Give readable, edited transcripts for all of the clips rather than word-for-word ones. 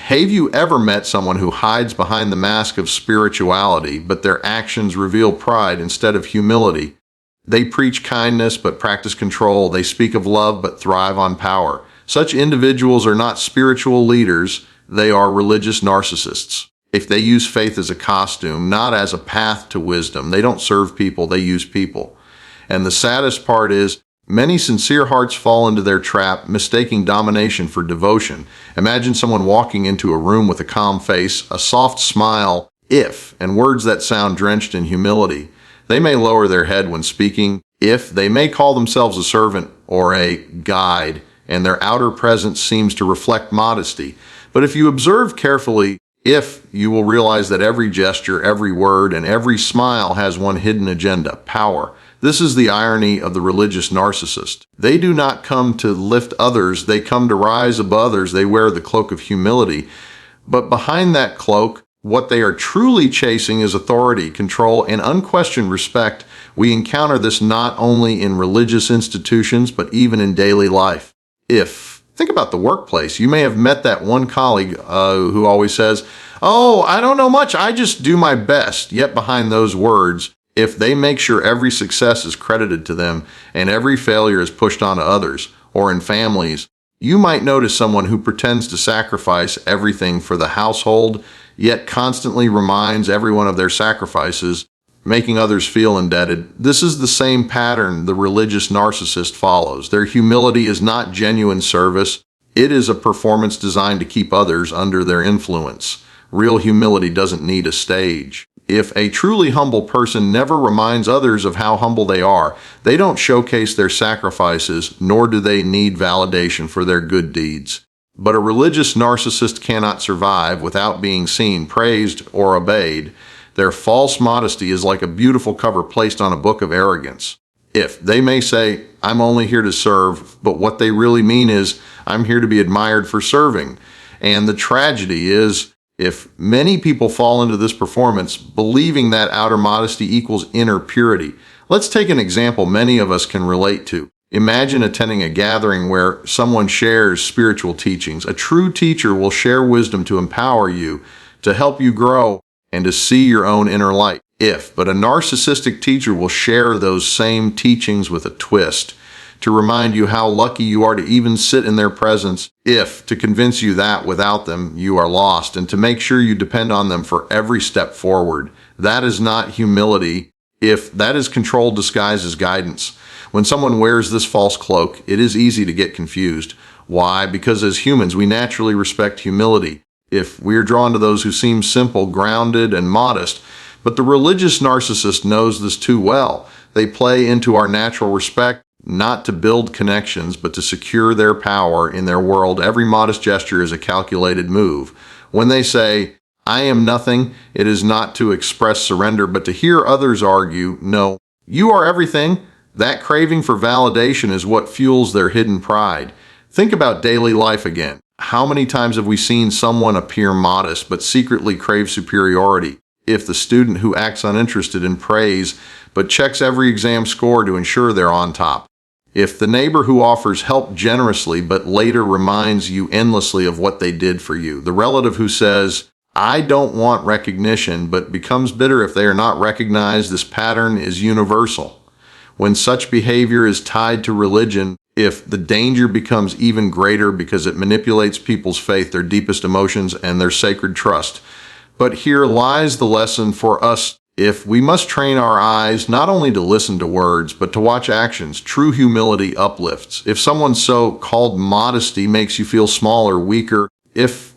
Have you ever met someone who hides behind the mask of spirituality, but their actions reveal pride instead of humility? They preach kindness but practice control. They speak of love but thrive on power. Such individuals are not spiritual leaders, they are religious narcissists. If they use faith as a costume, not as a path to wisdom, they don't serve people, they use people. And the saddest part is, many sincere hearts fall into their trap, mistaking domination for devotion. Imagine someone walking into a room with a calm face, a soft smile, and words that sound drenched in humility. They may lower their head when speaking. They may call themselves a servant or a guide, and their outer presence seems to reflect modesty. But if you observe carefully, you will realize that every gesture, every word, and every smile has one hidden agenda: power. This is the irony of the religious narcissist. They do not come to lift others, they come to rise above others. They wear the cloak of humility. But behind that cloak, what they are truly chasing is authority, control, and unquestioned respect. We encounter this not only in religious institutions, but even in daily life. Think about the workplace. You may have met that one colleague who always says, "Oh, I don't know much, I just do my best." Yet behind those words, they make sure every success is credited to them and every failure is pushed onto others. Or in families, you might notice someone who pretends to sacrifice everything for the household, yet constantly reminds everyone of their sacrifices, making others feel indebted. This is the same pattern the religious narcissist follows. Their humility is not genuine service. It is a performance designed to keep others under their influence. Real humility doesn't need a stage. If a truly humble person never reminds others of how humble they are, they don't showcase their sacrifices, nor do they need validation for their good deeds. But a religious narcissist cannot survive without being seen, praised, or obeyed. Their false modesty is like a beautiful cover placed on a book of arrogance. They may say, "I'm only here to serve," but what they really mean is, "I'm here to be admired for serving." And the tragedy is, many people fall into this performance, believing that outer modesty equals inner purity. Let's take an example many of us can relate to. Imagine attending a gathering where someone shares spiritual teachings. A true teacher will share wisdom to empower you, to help you grow, and to see your own inner light. But a narcissistic teacher will share those same teachings with a twist, to remind you how lucky you are to even sit in their presence, to convince you that without them you are lost, and to make sure you depend on them for every step forward. That is not humility, that is control disguised as guidance. When someone wears this false cloak, it is easy to get confused. Why? Because as humans, we naturally respect humility. We are drawn to those who seem simple, grounded, and modest. But the religious narcissist knows this too well. They play into our natural respect, not to build connections, but to secure their power in their world. Every modest gesture is a calculated move. When they say, "I am nothing," it is not to express surrender, but to hear others argue, "No, you are everything." That craving for validation is what fuels their hidden pride. Think about daily life again. How many times have we seen someone appear modest but secretly crave superiority? The student who acts uninterested in praise but checks every exam score to ensure they're on top. The neighbor who offers help generously but later reminds you endlessly of what they did for you. The relative who says, "I don't want recognition," but becomes bitter if they are not recognized. This pattern is universal. When such behavior is tied to religion, the danger becomes even greater because it manipulates people's faith, their deepest emotions, and their sacred trust. But here lies the lesson for us. We must train our eyes not only to listen to words, but to watch actions. True humility uplifts. Someone's so-called modesty makes you feel smaller, weaker,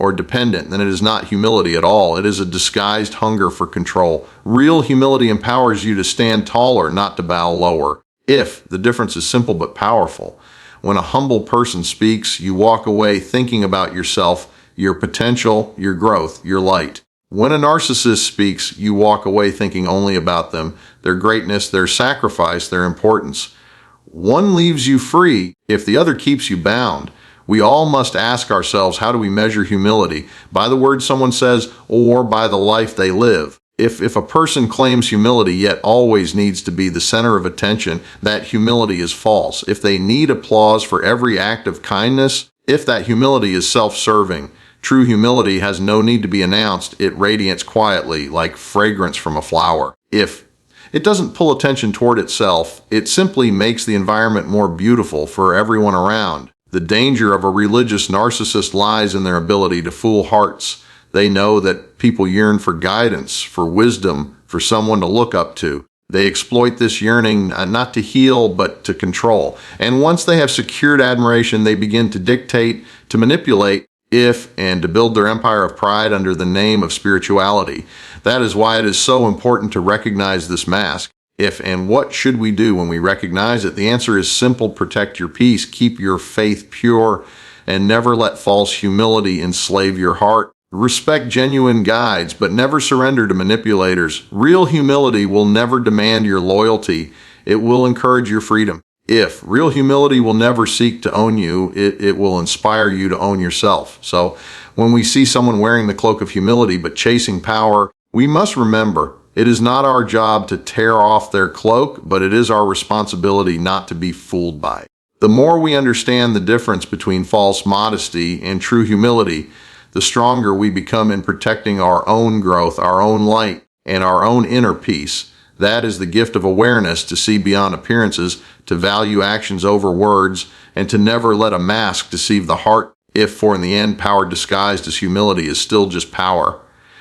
or dependent, then it is not humility at all. It is a disguised hunger for control. Real humility empowers you to stand taller, not to bow lower. The difference is simple but powerful. When a humble person speaks, you walk away thinking about yourself, your potential, your growth, your light. When a narcissist speaks, you walk away thinking only about them, their greatness, their sacrifice, their importance. One leaves you free the other keeps you bound. We all must ask ourselves, how do we measure humility? By the words someone says, or by the life they live? If a person claims humility yet always needs to be the center of attention, that humility is false. They need applause for every act of kindness, that humility is self-serving. True humility has no need to be announced. It radiates quietly, like fragrance from a flower. If it doesn't pull attention toward itself, it simply makes the environment more beautiful for everyone around. The danger of a religious narcissist lies in their ability to fool hearts. They know that people yearn for guidance, for wisdom, for someone to look up to. They exploit this yearning not to heal, but to control. And once they have secured admiration, they begin to dictate, to manipulate, and to build their empire of pride under the name of spirituality. That is why it is so important to recognize this mask. And what should we do when we recognize it? The answer is simple: protect your peace, keep your faith pure, and never let false humility enslave your heart. Respect genuine guides, but never surrender to manipulators. Real humility will never demand your loyalty. It will encourage your freedom. Real humility will never seek to own you, it will inspire you to own yourself. So when we see someone wearing the cloak of humility but chasing power, we must remember it is not our job to tear off their cloak, but it is our responsibility not to be fooled by it. The more we understand the difference between false modesty and true humility, the stronger we become in protecting our own growth, our own light, and our own inner peace. That is the gift of awareness, to see beyond appearances, to value actions over words, and to never let a mask deceive the heart. For in the end, power disguised as humility is still just power,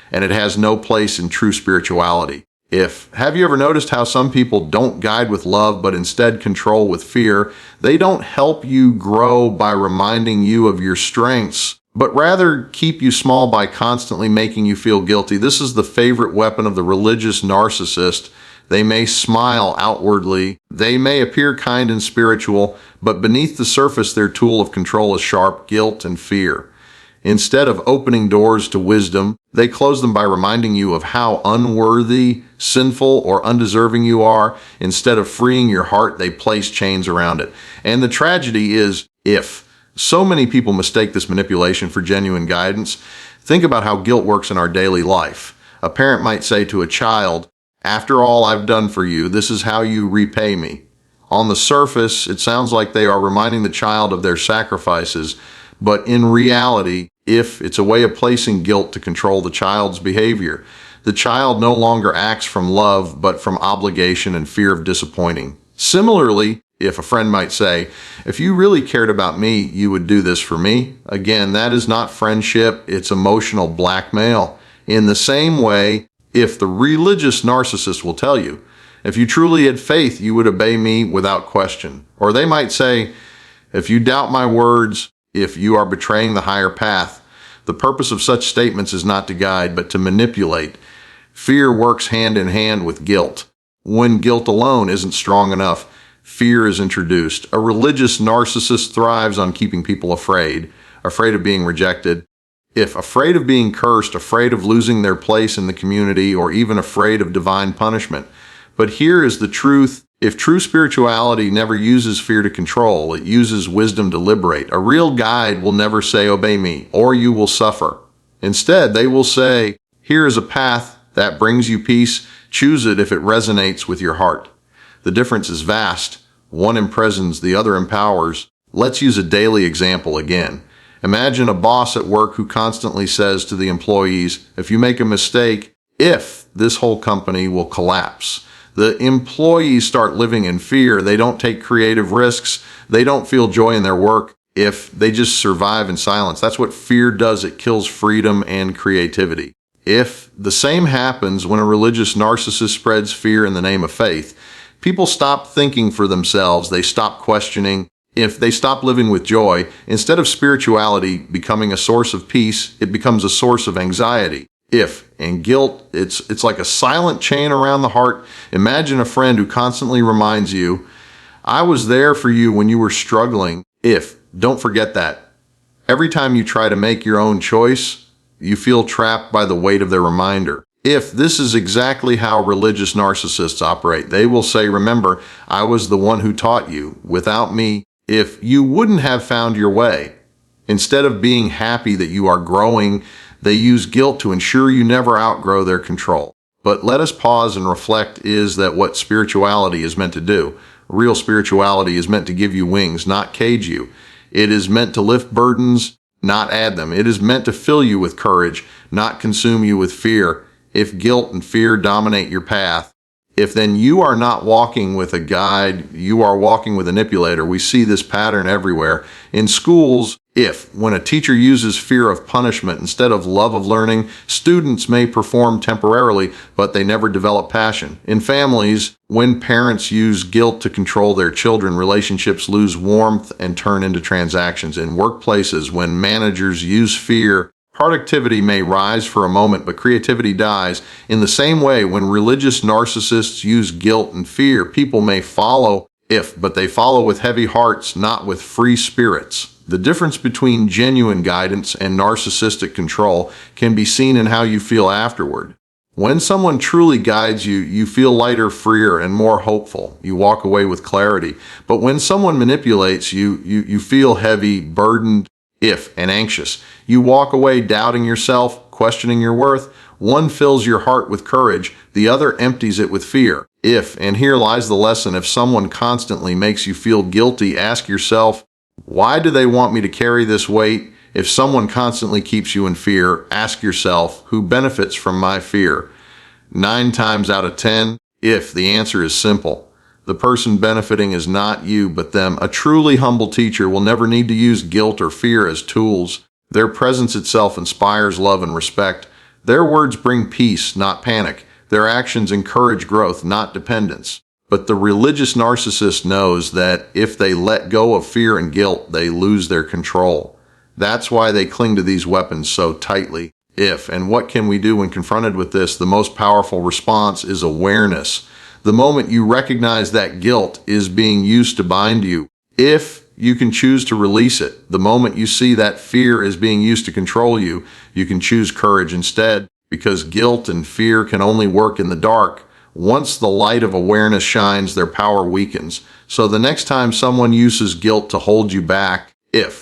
and it has no place in true spirituality. Have you ever noticed how some people don't guide with love, but instead control with fear? They don't help you grow by reminding you of your strengths, but rather keep you small by constantly making you feel guilty. This is the favorite weapon of the religious narcissist. They may smile outwardly, they may appear kind and spiritual, but beneath the surface their tool of control is sharp guilt and fear. Instead of opening doors to wisdom, they close them by reminding you of how unworthy, sinful, or undeserving you are. Instead of freeing your heart, they place chains around it. And the tragedy is, so many people mistake this manipulation for genuine guidance. Think about how guilt works in our daily life. A parent might say to a child, "After all I've done for you, this is how you repay me." On the surface, it sounds like they are reminding the child of their sacrifices, but in reality, it's a way of placing guilt to control the child's behavior. The child no longer acts from love, but from obligation and fear of disappointing. Similarly, if a friend might say, "If you really cared about me, you would do this for me." Again, that is not friendship, it's emotional blackmail. In the same way, the religious narcissist will tell you, "If you truly had faith, you would obey me without question." Or they might say, "If you doubt my words, you are betraying the higher path." The purpose of such statements is not to guide, but to manipulate. Fear works hand in hand with guilt. When guilt alone isn't strong enough, fear is introduced. A religious narcissist thrives on keeping people afraid of being rejected, afraid of being cursed, afraid of losing their place in the community, or even afraid of divine punishment. But here is the truth. True spirituality never uses fear to control, it uses wisdom to liberate. A real guide will never say, "Obey me," or "You will suffer." Instead, they will say, "Here is a path that brings you peace. Choose it if it resonates with your heart." The difference is vast. One imprisons, the other empowers. Let's use a daily example again. Imagine a boss at work who constantly says to the employees, "If you make a mistake, this whole company will collapse." The employees start living in fear. They don't take creative risks. They don't feel joy in their work. They just survive in silence. That's what fear does. It kills freedom and creativity. The same happens when a religious narcissist spreads fear in the name of faith. People stop thinking for themselves. They stop questioning. They stop living with joy. Instead of spirituality becoming a source of peace, it becomes a source of anxiety. And guilt, it's like a silent chain around the heart. Imagine a friend who constantly reminds you, "I was there for you when you were struggling." Don't forget that. Every time you try to make your own choice, you feel trapped by the weight of their reminder. This is exactly how religious narcissists operate. They will say, "Remember, I was the one who taught you. Without me, you wouldn't have found your way." Instead of being happy that you are growing, they use guilt to ensure you never outgrow their control. But let us pause and reflect, is that what spirituality is meant to do? Real spirituality is meant to give you wings, not cage you. It is meant to lift burdens, not add them. It is meant to fill you with courage, not consume you with fear. If guilt and fear dominate your path, if then you are not walking with a guide, you are walking with a manipulator. We see this pattern everywhere. In schools, when a teacher uses fear of punishment instead of love of learning, students may perform temporarily, but they never develop passion. In families, when parents use guilt to control their children, relationships lose warmth and turn into transactions. In workplaces, when managers use fear, productivity may rise for a moment, but creativity dies. In the same way, when religious narcissists use guilt and fear, people may follow but they follow with heavy hearts, not with free spirits. The difference between genuine guidance and narcissistic control can be seen in how you feel afterward. When someone truly guides you, you feel lighter, freer, and more hopeful. You walk away with clarity. But when someone manipulates you, you feel heavy, burdened, and anxious. You walk away doubting yourself, questioning your worth. One fills your heart with courage, the other empties it with fear. And here lies the lesson, if someone constantly makes you feel guilty, ask yourself, why do they want me to carry this weight? If someone constantly keeps you in fear, ask yourself, who benefits from my fear? 9 times out of 10, the answer is simple. The person benefiting is not you, but them. A truly humble teacher will never need to use guilt or fear as tools. Their presence itself inspires love and respect. Their words bring peace, not panic. Their actions encourage growth, not dependence. But the religious narcissist knows that if they let go of fear and guilt, they lose their control. That's why they cling to these weapons so tightly. And what can we do when confronted with this? The most powerful response is awareness. The moment you recognize that guilt is being used to bind you, you can choose to release it. The moment you see that fear is being used to control you, you can choose courage instead, because guilt and fear can only work in the dark. Once the light of awareness shines, their power weakens. So the next time someone uses guilt to hold you back,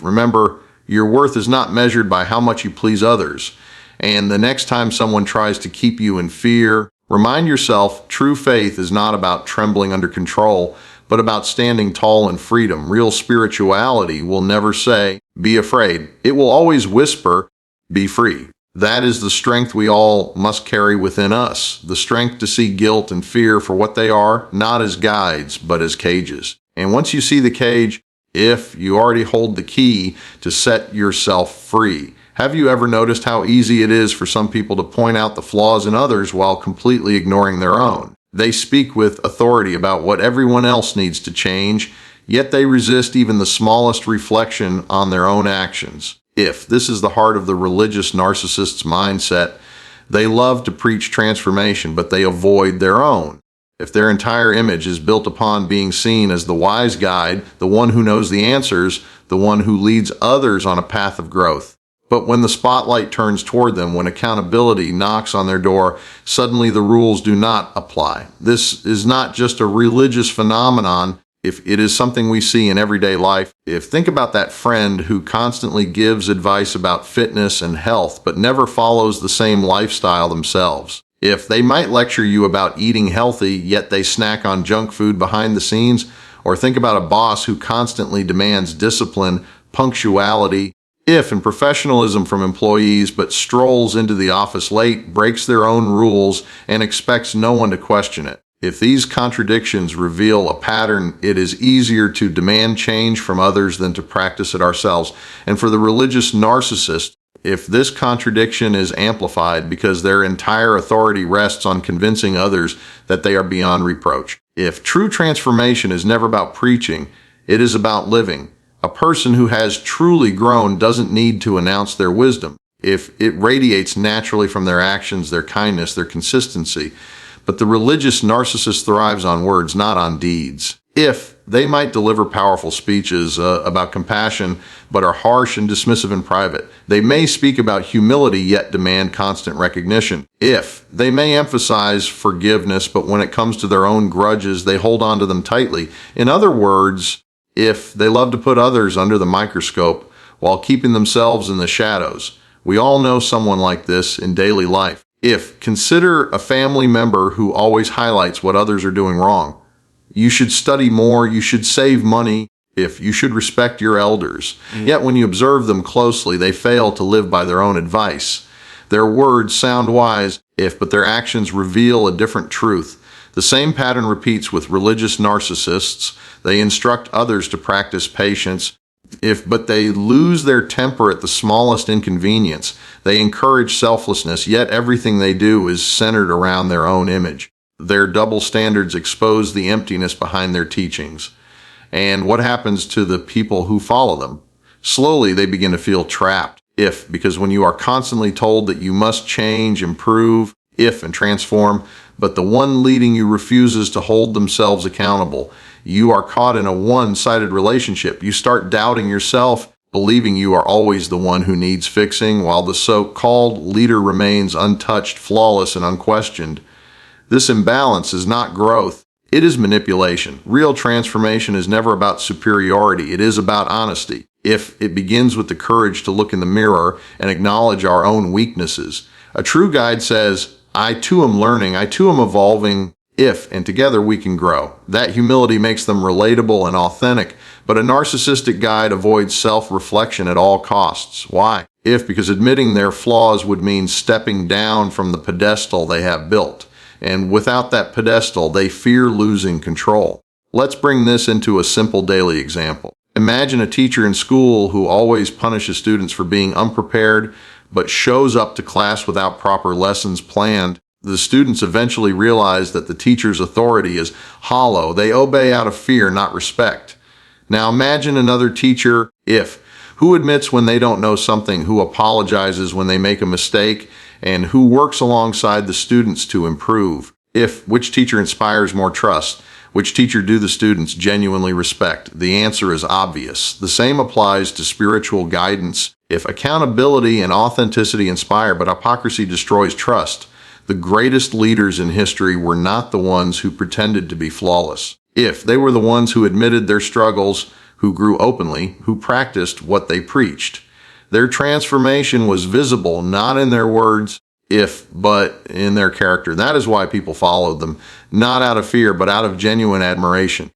remember, your worth is not measured by how much you please others. And the next time someone tries to keep you in fear, remind yourself, true faith is not about trembling under control, but about standing tall in freedom. Real spirituality will never say, be afraid. It will always whisper, be free. That is the strength we all must carry within us, the strength to see guilt and fear for what they are, not as guides, but as cages. And once you see the cage, you already hold the key to set yourself free. Have you ever noticed how easy it is for some people to point out the flaws in others while completely ignoring their own? They speak with authority about what everyone else needs to change, yet they resist even the smallest reflection on their own actions. This is the heart of the religious narcissist's mindset. They love to preach transformation, but they avoid their own. If their entire image is built upon being seen as the wise guide, the one who knows the answers, the one who leads others on a path of growth. But when the spotlight turns toward them, when accountability knocks on their door, suddenly the rules do not apply. This is not just a religious phenomenon. It is something we see in everyday life. Think about that friend who constantly gives advice about fitness and health, but never follows the same lifestyle themselves. They might lecture you about eating healthy, yet they snack on junk food behind the scenes. Or think about a boss who constantly demands discipline, punctuality, and professionalism from employees, but strolls into the office late, breaks their own rules, and expects no one to question it. If these contradictions reveal a pattern, it is easier to demand change from others than to practice it ourselves. And for the religious narcissist, if this contradiction is amplified because their entire authority rests on convincing others that they are beyond reproach. True transformation is never about preaching, it is about living. A person who has truly grown doesn't need to announce their wisdom. It radiates naturally from their actions, their kindness, their consistency. But the religious narcissist thrives on words, not on deeds. They might deliver powerful speeches about compassion, but are harsh and dismissive in private. They may speak about humility, yet demand constant recognition. They may emphasize forgiveness, but when it comes to their own grudges, they hold on to them tightly. In other words, they love to put others under the microscope while keeping themselves in the shadows. We all know someone like this in daily life. Consider a family member who always highlights what others are doing wrong. You should study more, you should save money. If you should respect your elders. Yet when you observe them closely, they fail to live by their own advice. Their words sound wise, but their actions reveal a different truth. The same pattern repeats with religious narcissists. They instruct others to practice patience, but they lose their temper at the smallest inconvenience. They encourage selflessness, yet everything they do is centered around their own image. Their double standards expose the emptiness behind their teachings. And what happens to the people who follow them? Slowly, they begin to feel trapped. Because when you are constantly told that you must change, improve, and transform, but the one leading you refuses to hold themselves accountable, you are caught in a one-sided relationship. You start doubting yourself, believing you are always the one who needs fixing, while the so-called leader remains untouched, flawless, and unquestioned. This imbalance is not growth. It is manipulation. Real transformation is never about superiority. It is about honesty. It begins with the courage to look in the mirror and acknowledge our own weaknesses. A true guide says, I too am learning, I too am evolving, and together we can grow. That humility makes them relatable and authentic, but a narcissistic guide avoids self-reflection at all costs. Why? Because admitting their flaws would mean stepping down from the pedestal they have built. And without that pedestal, they fear losing control. Let's bring this into a simple daily example. Imagine a teacher in school who always punishes students for being unprepared, but shows up to class without proper lessons planned. The students eventually realize that the teacher's authority is hollow. They obey out of fear, not respect. Now imagine another teacher, who admits when they don't know something, who apologizes when they make a mistake, and who works alongside the students to improve. Which teacher inspires more trust? Which teacher do the students genuinely respect? The answer is obvious. The same applies to spiritual guidance. Accountability and authenticity inspire, but hypocrisy destroys trust. The greatest leaders in history were not the ones who pretended to be flawless. They were the ones who admitted their struggles, who grew openly, who practiced what they preached. Their transformation was visible, not in their words, but in their character. That is why people followed them, not out of fear, but out of genuine admiration.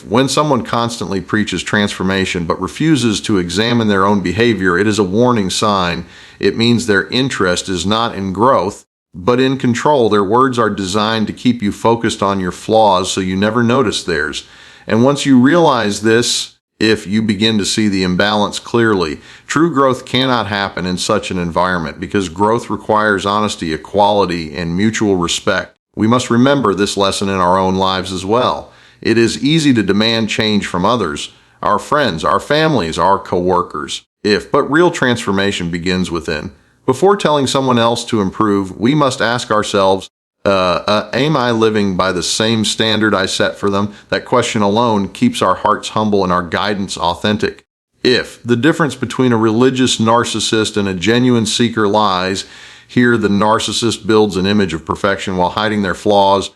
When someone constantly preaches transformation but refuses to examine their own behavior, it is a warning sign. It means their interest is not in growth, but in control. Their words are designed to keep you focused on your flaws so you never notice theirs. And once you realize this, you begin to see the imbalance clearly. True growth cannot happen in such an environment because growth requires honesty, equality, and mutual respect. We must remember this lesson in our own lives as well. It is easy to demand change from others, our friends, our families, our coworkers, but real transformation begins within. Before telling someone else to improve, we must ask ourselves, am I living by the same standard I set for them? That question alone keeps our hearts humble and our guidance authentic. The difference between a religious narcissist and a genuine seeker lies, here the narcissist builds an image of perfection while hiding their flaws,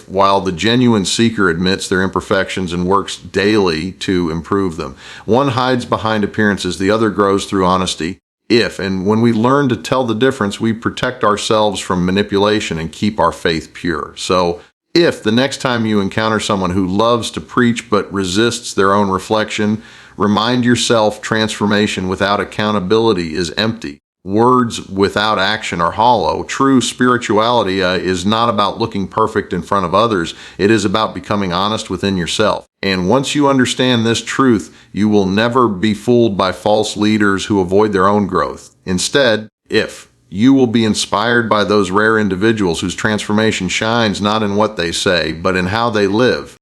while the genuine seeker admits their imperfections and works daily to improve them. One hides behind appearances, the other grows through honesty. And when we learn to tell the difference, we protect ourselves from manipulation and keep our faith pure. So, the next time you encounter someone who loves to preach but resists their own reflection, remind yourself transformation without accountability is empty. Words without action are hollow. True spirituality is not about looking perfect in front of others. It is about becoming honest within yourself. And once you understand this truth, you will never be fooled by false leaders who avoid their own growth. Instead, you will be inspired by those rare individuals whose transformation shines not in what they say, but in how they live.